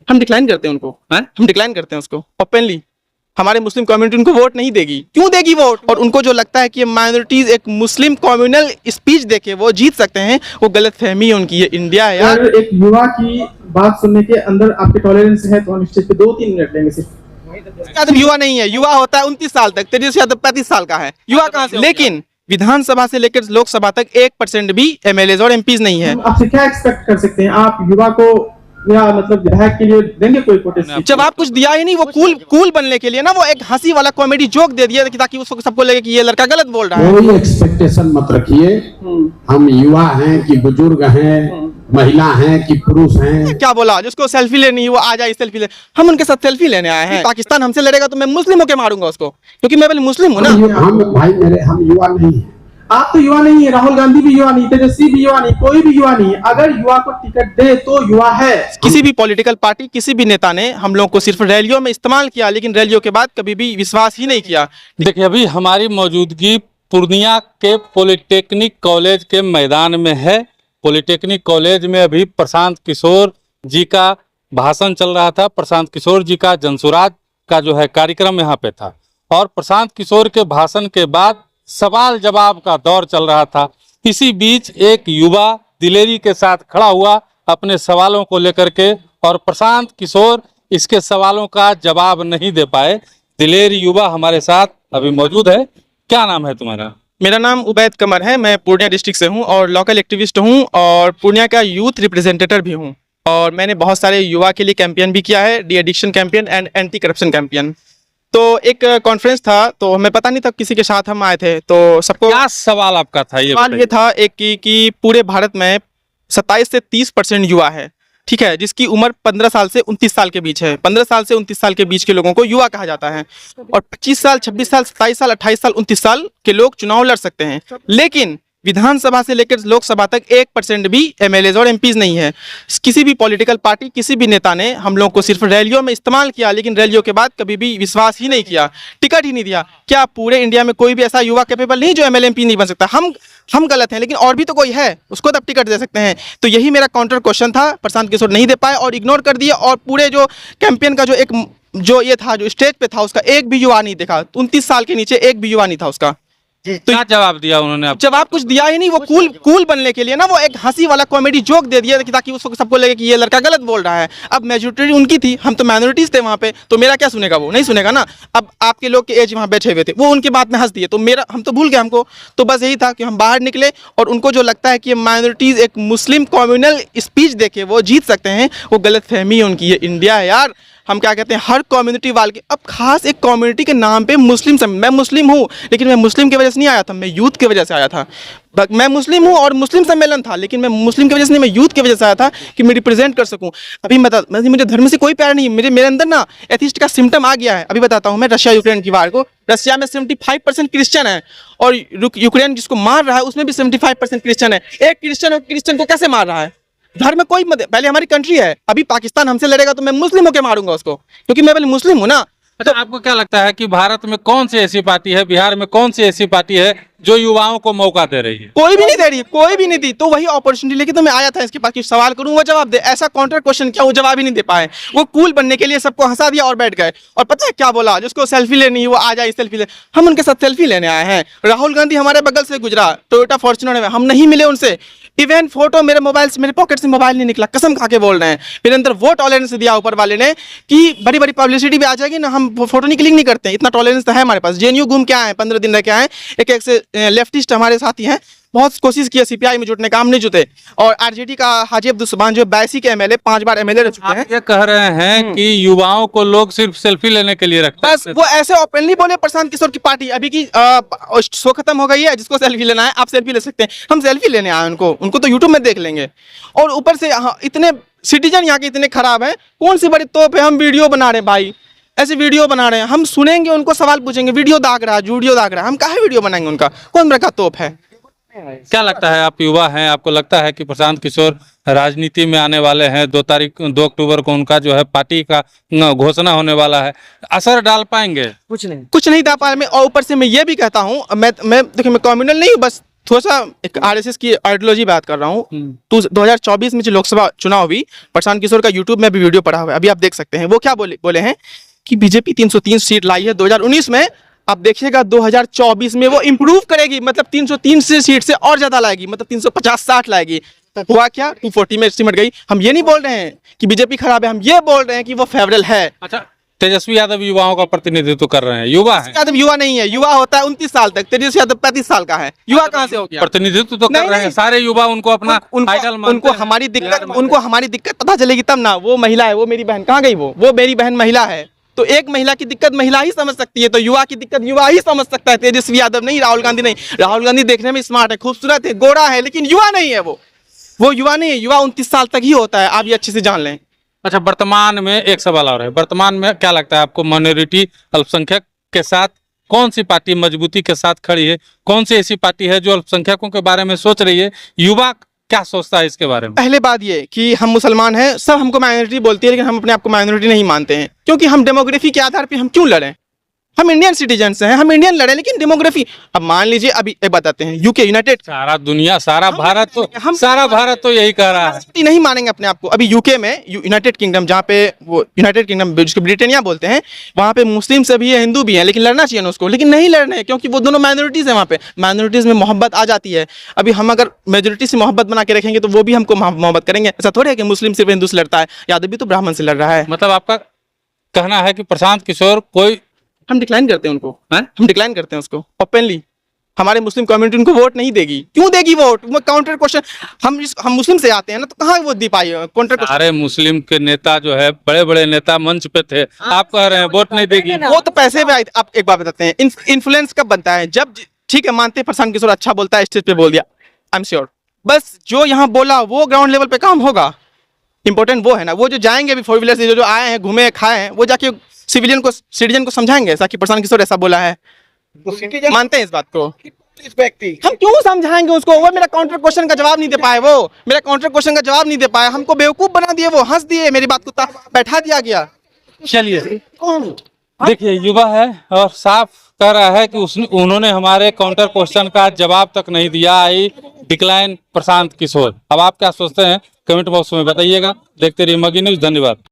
हम डिक्लाइन करते हैं उनको, हम डिक्लाइन करते हैं उसको ओपनली। हमारे मुस्लिम कम्युनिटी उनको वोट नहीं देगी, क्यों देगी वोट? और उनको जो लगता है कि माइनॉरिटीज एक मुस्लिम कम्युनल स्पीच देके वो जीत सकते हैं, वो गलत फहमी है उनकी। ये इंडिया है यार। अगर एक युवा की बात सुनने के अंदर आपके टॉलरेंस है तो हम स्टेज पे 2-3 मिनट लेंगे सिर्फ। तो युवा नहीं है, युवा होता है 29 साल तक, 33 या 35 साल का है युवा कहाँ से? लेकिन विधानसभा से लेकर लोकसभा तक 1% भी एमएलए और एमपीज नहीं है। आपसे क्या एक्सपेक्ट कर सकते हैं? आप युवा को या मतलब विधायक के लिए देंगे कोई कोटेशन? जब आप कुछ दिया ही नहीं, वो कूल बनने के लिए ना, वो एक हंसी वाला कॉमेडी जोक दे दिया ताकि उसको सबको लगे कि ये लड़का गलत बोल रहा है। कोई एक्सपेक्टेशन मत रखिए। हम युवा हैं कि बुजुर्ग हैं, महिला हैं कि पुरुष हैं। क्या बोला? जिसको सेल्फी लेनी है वो आ जाए सेल्फी ले। हम उनके साथ सेल्फी लेने आए हैं। पाकिस्तान हमसे लड़ेगा तो मैं मुस्लिम होकर मारूंगा उसको, क्योंकि मैं पहले मुस्लिम हूँ ना। हम भाई मेरे, हम युवा नहीं हैं। आप तो युवा नहीं है, राहुल गांधी भी युवा नहीं, तेजस्वी भी युवा नहीं, कोई भी युवा नहीं है। अगर युवा को टिकट दे तो युवा है। किसी भी पॉलिटिकल पार्टी, किसी भी नेता ने हम लोग को सिर्फ रैलियों में इस्तेमाल किया, लेकिन रैलियों के बाद कभी भी विश्वास ही नहीं किया। देखिए, अभी हमारी मौजूदगी पूर्णिया के पॉलिटेक्निक कॉलेज के मैदान में है। पॉलिटेक्निक कॉलेज में अभी प्रशांत किशोर जी का भाषण चल रहा था। प्रशांत किशोर जी का जनसुराज का जो है कार्यक्रम यहाँ पे था, और प्रशांत किशोर के भाषण के बाद सवाल जवाब का दौर चल रहा था। इसी बीच एक युवा दिलेरी के साथ खड़ा हुआ अपने सवालों को लेकर के, और प्रशांत किशोर इसके सवालों का जवाब नहीं दे पाए। दिलेर युवा हमारे साथ अभी मौजूद है। क्या नाम है तुम्हारा? मेरा नाम उबैद कमर है। मैं पूर्णिया डिस्ट्रिक्ट से हूँ और लोकल एक्टिविस्ट हूँ और पूर्णिया का यूथ रिप्रेजेंटेटिव भी हूँ। और मैंने बहुत सारे युवा के लिए कैंपेन भी किया है, de addiction campaign and anti corruption campaign. तो एक कॉन्फ्रेंस था, तो हमें पता नहीं था किसी के साथ हम आए थे, तो सबको क्या सवाल आपका था? सवाल ये था एक कि पूरे भारत में 27 से 30% युवा है, ठीक है, जिसकी उम्र 15 साल से 29 साल के बीच है। 15 साल से 29 साल के बीच के लोगों को युवा कहा जाता है। और 25 साल, 26 साल, 27 साल, 28 साल, 29 साल के लोग चुनाव लड़ सकते हैं, लेकिन विधानसभा से लेकर लोकसभा तक 1% भी एमएलए और एमपीज नहीं है। किसी भी पॉलिटिकल पार्टी, किसी भी नेता ने हम लोग को सिर्फ रैलियों में इस्तेमाल किया, लेकिन रैलियों के बाद कभी भी विश्वास ही नहीं किया, टिकट ही नहीं दिया। क्या पूरे इंडिया में कोई भी ऐसा युवा कैपेबल नहीं जो एमएलए एमपी नहीं बन सकता? हम गलत हैं, लेकिन और भी तो कोई है, उसको तब टिकट दे सकते हैं। तो यही मेरा काउंटर क्वेश्चन था। प्रशांत किशोर नहीं दे पाए और इग्नोर कर दिए, और पूरे जो कैंपेन का जो ये था, जो स्टेज पे था, उसका एक भी युवा नहीं देखा। 29 साल के नीचे एक भी युवा नहीं था उसका। तो क्या जवाब दिया उन्होंने? जवाब कुछ दिया ही नहीं। वो कूल बनने के लिए ना, वो एक हंसी वाला कॉमेडी जोक दे दिया ताकि उसको सबको लगे कि ये लड़का गलत बोल रहा है। अब मेजॉरिटी उनकी थी, हम तो माइनॉरिटीज थे वहाँ पे, तो मेरा क्या सुनेगा? वो नहीं सुनेगा ना। अब आपके लोग के एज वहाँ बैठे हुए थे, वो उनकी बात में हंस दिए, तो हम तो भूल गए हमको। तो बस यही था कि हम बाहर निकले, और उनको जो लगता है कि माइनॉरिटीज एक मुस्लिम कम्युनल स्पीच देके वो जीत सकते हैं, वो गलत फहमी है उनकी। ये इंडिया है यार। हम क्या कहते हैं, हर कम्युनिटी वाले के, अब खास एक कम्युनिटी के नाम पे मुस्लिम मैं मुस्लिम हूँ, लेकिन मैं मुस्लिम की वजह से नहीं आया था, मैं यूथ की वजह से आया था। मैं मुस्लिम हूँ और मुस्लिम सम्मेलन था, लेकिन मैं मुस्लिम की वजह से नहीं, मैं यूथ की वजह से आया था कि मैं रिप्रेजेंट कर सकूँ। अभी मुझे धर्म से कोई प्यार नहीं है, मेरे अंदर ना एथिस्ट का सिम्टम आ गया है। अभी बताता हूँ मैं रशिया यूक्रेन की वार को। रशिया में 75% क्रिश्चियन है, और यूक्रेन जिसको मार रहा है उसमें भी 75% क्रिश्चियन है। एक क्रिश्चियन को कैसे मार रहा है? धर्म कोई पहले हमारी कंट्री है। अभी पाकिस्तान हमसे लड़ेगा तो मैं मुस्लिम होकर मारूंगा उसको, क्योंकि मैं पहले मुस्लिम हूँ ना। तो आपको क्या लगता है कि भारत में कौन सी ऐसी पार्टी है, बिहार में कौन सी ऐसी पार्टी है जो युवाओं को मौका दे रही है? कोई भी नहीं दे रही है, कोई भी नहीं दी। तो वही अपॉर्चुनिटी लेके तो मैं आया था इसके पास कि सवाल करूं, वो जवाब दे। ऐसा काउंटर क्वेश्चन किया, वो जवाब ही नहीं दे पाए। वो कूल बनने के लिए सबको हंसा दिया और बैठ गए। और पता है क्या बोला? जिसको सेल्फी लेनी है वो आ जाए सेल्फी ले। हम उनके साथ सेल्फी लेने आए हैं। राहुल गांधी हमारे बगल से गुजरा टोयोटा फॉर्च्यूनर में, हम नहीं मिले उनसे। इवन फोटो मेरे मोबाइल से, मेरे पॉकेट से मोबाइल नहीं निकला, कसम खा के बोल रहे हैं। मेरे अंदर वो टॉलरेंस दिया ऊपर वाले ने कि बड़ी बड़ी पब्लिसिटी भी आ जाएगी ना, हम फोटो नहीं क्लिक नहीं करते हैं। इतना टॉलरेंस तो है हमारे पास। जेएनयू घूम के आए, 15 दिन रह के आए। एक से लेफ्टिस्ट हमारे साथी हैं, बहुत कोशिश की सीपीआई में जुटने का, हम नहीं जुटे। और आरजेडी का हाजी अब्दुल सुभान जो 82 के एमएलए, 5 बार एमएलए रह चुके हैं। आप ये कह रहे हैं कि युवाओं को लोग सिर्फ सेल्फी लेने के लिए रखते हैं? बस वो ऐसे ओपनली बोले। प्रशांत किशोर की पार्टी अभी की शो खत्म हो गई है, जिसको सेल्फी लेना है आप सेल्फी ले सकते हैं। हम सेल्फी लेने आए उनको तो यूट्यूब में देख लेंगे। और ऊपर से इतने सिटीजन यहाँ के इतने खराब हैं, कौन सी बड़ी तोप है? हम वीडियो बना रहे हैं भाई, ऐसे वीडियो बना रहे हैं। हम सुनेंगे, उनको सवाल पूछेंगे, वीडियो दाग रहा है, वीडियो दाग रहा है, हम काहे वीडियो बनाएंगे उनका? कौन बड़ा तोप है? क्या लगता है, आप युवा हैं, आपको लगता है कि प्रशांत किशोर राजनीति में आने वाले हैं? 2 अक्टूबर को उनका जो है पार्टी का घोषणा होने वाला है, असर डाल पाएंगे? कुछ नहीं डाल पा रहे। और ऊपर से मैं ये भी कहता हूँ, मैं देखिए, मैं कम्युनल नहीं हूँ, बस थोड़ा सा एक आरएसएस की आइडियोलॉजी बात कर रहा हूँ। 2024 में जो लोकसभा चुनाव हुई, प्रशांत किशोर का यूट्यूब में भी वीडियो पड़ा हुआ है, अभी आप देख सकते हैं। वो क्या बोले हैं कि बीजेपी 303 सीट लाई है 2019 में, आप देखिएगा 2024 में वो इंप्रूव करेगी, मतलब 303 सीट से और ज्यादा लाएगी, मतलब 350-60 लाएगी। हुआ क्या, 240 में सिमट गई। हम ये नहीं बोल रहे हैं कि बीजेपी खराब है, हम ये बोल रहे हैं कि वो फेवरल है। अच्छा, तेजस्वी यादव युवाओं का प्रतिनिधित्व कर रहे हैं, युवा है। यादव युवा नहीं है, युवा होता है 29 साल तक, तेजस्वी यादव 35 साल का है, युवा कहाँ से हो गया? प्रतिनिधित्व तो कर रहे हैं सारे युवा, उनको अपना आइडल मानते उनको हैं। हमारी दिक्कत पता चलेगी तब ना। वो महिला है, वो मेरी बहन, कहाँ गई वो मेरी बहन महिला है, तो एक महिला की दिक्कत महिला ही समझ सकती है, तो युवा की दिक्कत युवा ही समझ सकता है, तेजस्वी यादव नहीं, राहुल गांधी नहीं। राहुल गांधी देखने में स्मार्ट है, खूबसूरत है, गोरा है, लेकिन युवा नहीं है। वो युवा नहीं है, युवा 29 साल तक ही होता है, आप ये अच्छे से जान लें। अच्छा, वर्तमान में एक सवाल और है, वर्तमान में क्या लगता है आपको, माइनॉरिटी अल्पसंख्यक के साथ कौन सी पार्टी मजबूती के साथ खड़ी है? कौन सी ऐसी पार्टी है जो अल्पसंख्यकों के बारे में सोच रही है? युवा क्या सोचता है इसके बारे में? पहले बात ये कि हम मुसलमान हैं, सब हमको माइनॉरिटी बोलती है, लेकिन हम अपने आप को माइनॉरिटी नहीं मानते हैं, क्योंकि हम डेमोग्राफी के आधार पे हम क्यों लड़ें? हम इंडियन सिटीजन्स हैं, हम इंडियन लड़े, लेकिन डेमोग्राफी, अब मान लीजिए अभी एक बताते हैं, यूके यूनाइटेड, सारा दुनिया, सारा भारत तो यही कह रहा है, नहीं मानेंगे अपने आप को। अभी यूके में यूनाइटेड किंगडम, जहाँ पे वो यूनाइटेड किंगडम जिसको ब्रिटेनिया बोलते हैं, वहाँ पे मुस्लिम से भी है, हिंदू भी है, लेकिन लड़ना चाहिए ना उसको, लेकिन नहीं लड़ रहे हैं, क्योंकि वो दोनों माइनॉरिटीज है। वहाँ पे माइनॉरिटीज में मोहब्बत आ जाती है। अभी हम अगर मेजोरिटी से मोहब्बत बना के रखेंगे तो वो भी हमको मोहब्बत करेंगे। ऐसा थोड़ी है कि मुस्लिम सिर्फ हिंदू से लड़ता है, यादव भी तो ब्राह्मण से लड़ रहा है। मतलब आपका कहना है कि प्रशांत किशोर कोई, हम डिक्लाइन करते हैं उनको, हैं? हम डिक्लाइन करते हैं उसको ओपनली। हमारे मुस्लिम कम्युनिटी उनको वोट नहीं देगी। क्यों देगी वोट? वो काउंटर क्वेश्चन, हम मुस्लिम से आते हैं ना, तो कहाँ वोट दे पाई काउंटर क्वेश्चन? सारे मुस्लिम के नेता जो है, बड़े बड़े नेता मंच पे थे, आप कह रहे हैं वोट नहीं देगी? वो तो पैसे पे आए थे। आप एक बात बताते हैं, इन्फ्लुएंस कब बनता है? जब, ठीक है मानते हैं प्रशांत किशोर अच्छा बोलता है, स्टेज पे बोल दिया, आई एम श्योर, बस जो यहाँ बोला वो ग्राउंड लेवल पे काम होगा। इंपॉर्टेंट वो है ना, वो जो जाएंगे अभी 4 व्हीलर से जो आए हैं, घूमे खाए हैं, वो जाके सिटीजन को समझाएंगे ऐसा कि प्रशांत किशोर ऐसा बोला है। मानते हैं इस बात को? हम क्यों समझाएंगे उसको? वो मेरा काउंटर क्वेश्चन का जवाब नहीं दे पाए, वो मेरा काउंटर क्वेश्चन का जवाब नहीं दे पाए, हमको बेवकूफ बना दिए, वो हंस दिए, मेरी बात को बैठा दिया गया। चलिए, देखिए युवा है और साफ कह रहा है कि उन्होंने हमारे काउंटर क्वेश्चन का जवाब तक नहीं दिया। आई डिक्लाइन प्रशांत किशोर। अब आप क्या सोचते हैं कमेंट बॉक्स में बताइएगा। देखते रहिए मगी न्यूज़, धन्यवाद।